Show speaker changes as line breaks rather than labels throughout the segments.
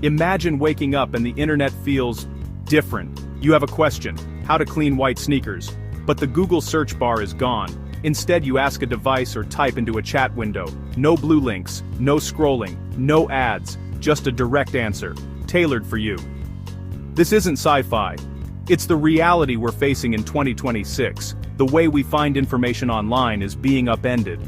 Imagine waking up and the internet feels different. You have a question, how to clean white sneakers. But the Google search bar is gone. Instead, you ask a device or type into a chat window. No blue links, no scrolling, no ads, just a direct answer, tailored for you. This isn't sci-fi. It's the reality we're facing in 2026. The way we find information online is being upended.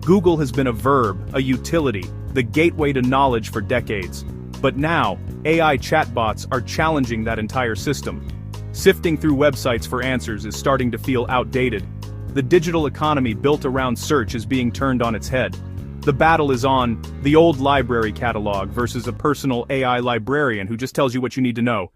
Google has been a verb, a utility, the gateway to knowledge for decades. But now, AI chatbots are challenging that entire system. Sifting through websites for answers is starting to feel outdated. The digital economy built around search is being turned on its head. The battle is on the old library catalog versus a personal AI librarian who just tells you what you need to know.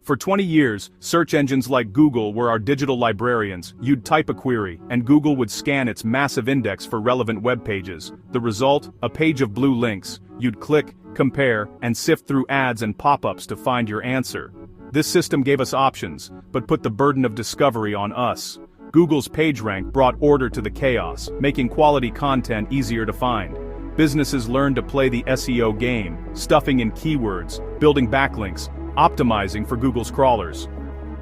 For 20 years, search engines like Google were our digital librarians. You'd type a query, and Google would scan its massive index for relevant web pages. The result? A page of blue links. You'd click, compare, and sift through ads and pop-ups to find your answer. This system gave us options, but put the burden of discovery on us. Google's PageRank brought order to the chaos, making quality content easier to find. Businesses learned to play the SEO game, stuffing in keywords, building backlinks, optimizing for Google's crawlers.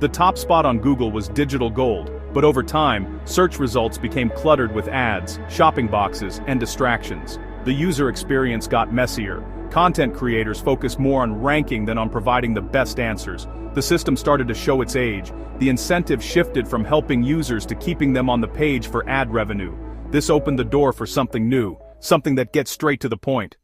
The top spot on Google was digital gold, but over time, search results became cluttered with ads, shopping boxes, and distractions. The user experience got messier. Content creators focused more on ranking than on providing the best answers. The system started to show its age. The incentive shifted from helping users to keeping them on the page for ad revenue. This opened the door for something new, something that gets straight to the point.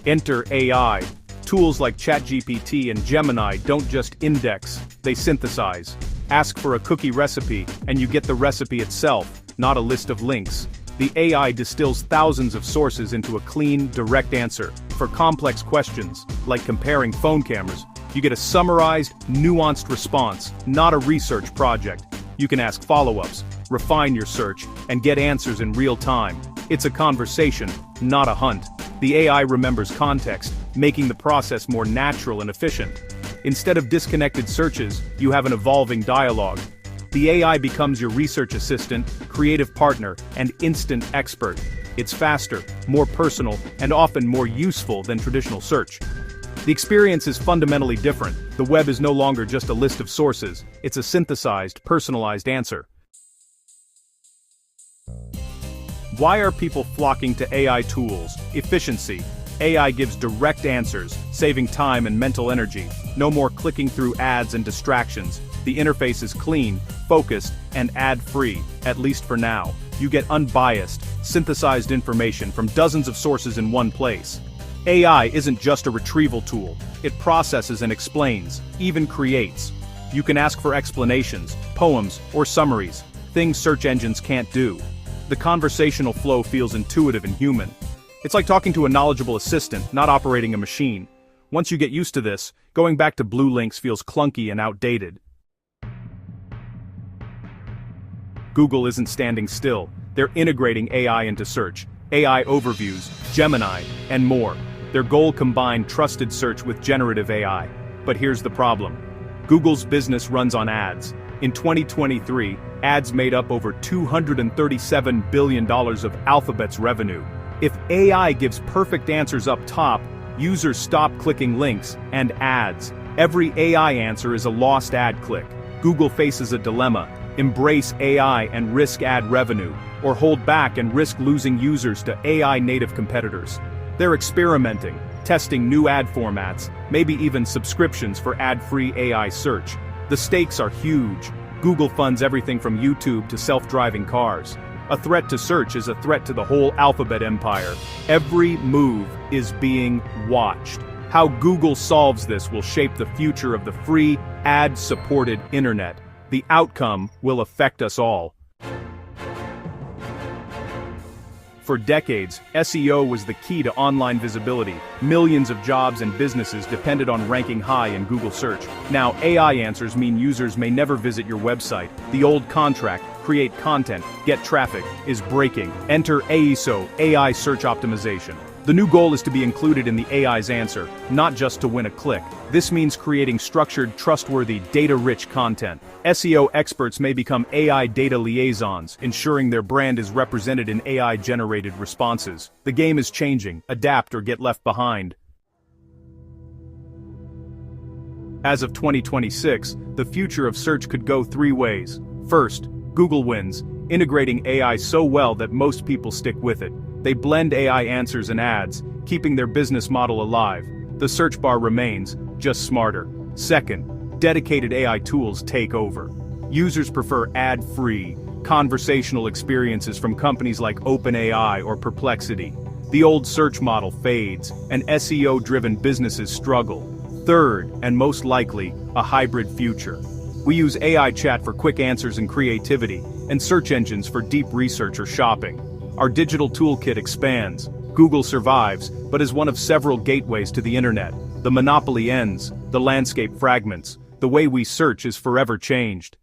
Enter AI. Tools like ChatGPT and Gemini don't just index, they synthesize. Ask for a cookie recipe, and you get the recipe itself, not a list of links. The AI distills thousands of sources into a clean, direct answer. For complex questions, like comparing phone cameras, you get a summarized, nuanced response, not a research project. You can ask follow-ups, refine your search, and get answers in real time. It's a conversation, not a hunt. The AI remembers context, making the process more natural and efficient. Instead of disconnected searches, you have an evolving dialogue. The AI becomes your research assistant, creative partner, and instant expert. It's faster, more personal, and often more useful than traditional search. The experience is fundamentally different. The web is no longer just a list of sources, it's a synthesized, personalized answer. Why are people flocking to AI tools? Efficiency. AI gives direct answers, saving time and mental energy. No more clicking through ads and distractions. The interface is clean, focused, and ad-free, at least for now. You get unbiased, synthesized information from dozens of sources in one place. AI isn't just a retrieval tool. It processes and explains, even creates. You can ask for explanations, poems, or summaries, things search engines can't do. The conversational flow feels intuitive and human. It's like talking to a knowledgeable assistant, not operating a machine. Once you get used to this, going back to blue links feels clunky and outdated. Google isn't standing still. They're integrating AI into search, AI overviews, Gemini, and more. Their goal combined trusted search with generative AI. But here's the problem. Google's business runs on ads. In 2023, ads made up over $237 billion of Alphabet's revenue. If AI gives perfect answers up top, users stop clicking links and ads. Every AI answer is a lost ad click. Google faces a dilemma: embrace AI and risk ad revenue, or hold back and risk losing users to AI-native competitors. They're experimenting, testing new ad formats, maybe even subscriptions for ad-free AI search. The stakes are huge. Google funds everything from YouTube to self-driving cars. A threat to search is a threat to the whole Alphabet empire. Every move is being watched. How Google solves this will shape the future of the free, ad-supported internet. The outcome will affect us all. For decades, SEO was the key to online visibility. Millions of jobs and businesses depended on ranking high in Google search. Now, AI answers mean users may never visit your website. The old contract, create content, get traffic, is breaking. Enter AESO, AI Search Optimization. The new goal is to be included in the AI's answer, not just to win a click. This means creating structured, trustworthy, data-rich content. SEO experts may become AI data liaisons, ensuring their brand is represented in AI-generated responses. The game is changing. Adapt or get left behind. As of 2026, the future of search could go three ways. First, Google wins, integrating AI so well that most people stick with it. They blend AI answers and ads, keeping their business model alive. The search bar remains, just smarter. Second, dedicated AI tools take over. Users prefer ad-free, conversational experiences from companies like OpenAI or Perplexity. The old search model fades, and SEO-driven businesses struggle. Third, and most likely, a hybrid future. We use AI chat for quick answers and creativity, and search engines for deep research or shopping. Our digital toolkit expands. Google survives, but is one of several gateways to the internet. The monopoly ends, the landscape fragments. The way we search is forever changed.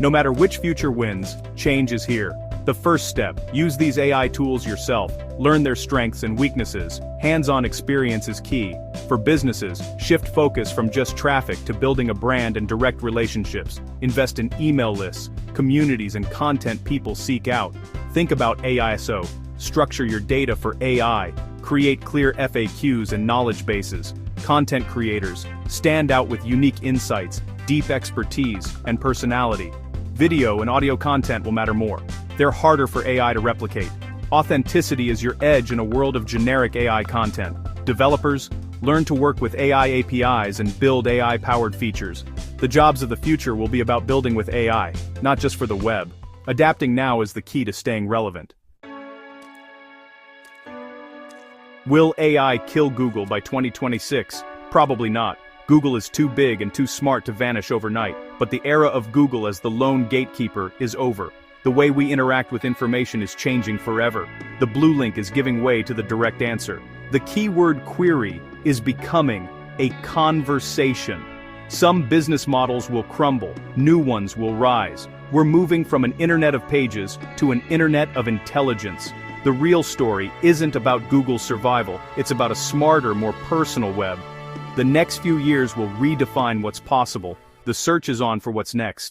No matter which future wins, change is here. The first step, use these AI tools yourself. Learn their strengths and weaknesses. Hands-on experience is key. For businesses, shift focus from just traffic to building a brand and direct relationships. Invest in email lists, communities and content people seek out. Think about AISO. Structure your data for AI. Create clear FAQs and knowledge bases. Content creators stand out with unique insights, deep expertise, and personality. Video and audio content will matter more. They're harder for AI to replicate. Authenticity is your edge in a world of generic AI content. Developers, learn to work with AI APIs and build AI-powered features. The jobs of the future will be about building with AI, not just for the web. Adapting now is the key to staying relevant. Will AI kill Google by 2026? Probably not. Google is too big and too smart to vanish overnight, but the era of Google as the lone gatekeeper is over. The way we interact with information is changing forever. The blue link is giving way to the direct answer. The keyword query is becoming a conversation. Some business models will crumble, new ones will rise. We're moving from an internet of pages to an internet of intelligence. The real story isn't about Google's survival, it's about a smarter, more personal web. The next few years will redefine what's possible. The search is on for what's next.